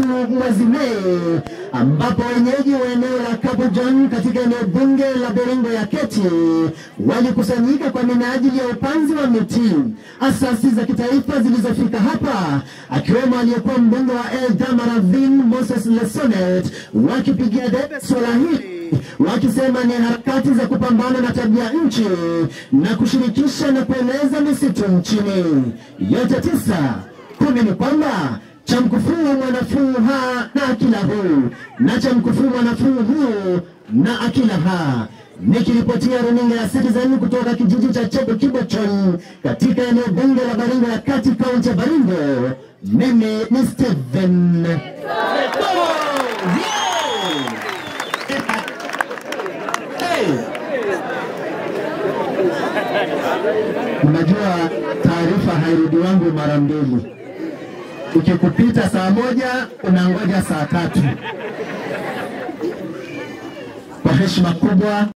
huu mwezi Mei, ambapo wenyeji wa eneo la Kabujon katika eneo bunge la Baringo ya Kati walikusanyika kwa minajili ya upanzi wa miti. Asasi za kitaifa zilizofika hapa, akiwemo aliyekuwa mbunge wa Eldamaravine Moses Lesonet, wakipigia debe swala hili, wakisema ni harakati za kupambana na tabia nchi na kushirikisha na kueneza misitu nchini. Yote 9-10 ni kwamba cha mkufuu mwanafuu ha na akila huu, na cha mkufuu mwanafuu huu na akila ha. Nikiripotia runinga ya Citizen kutoka kijiji cha Chebokibochon katika eneo bunge la Baringo ya Kati, kaunti ya Baringo, mimi ni Steven. Unajua taarifa hairudi wangu mara mbili. Ukikupita saa 1 unangoja saa 3. Kwa heshima kubwa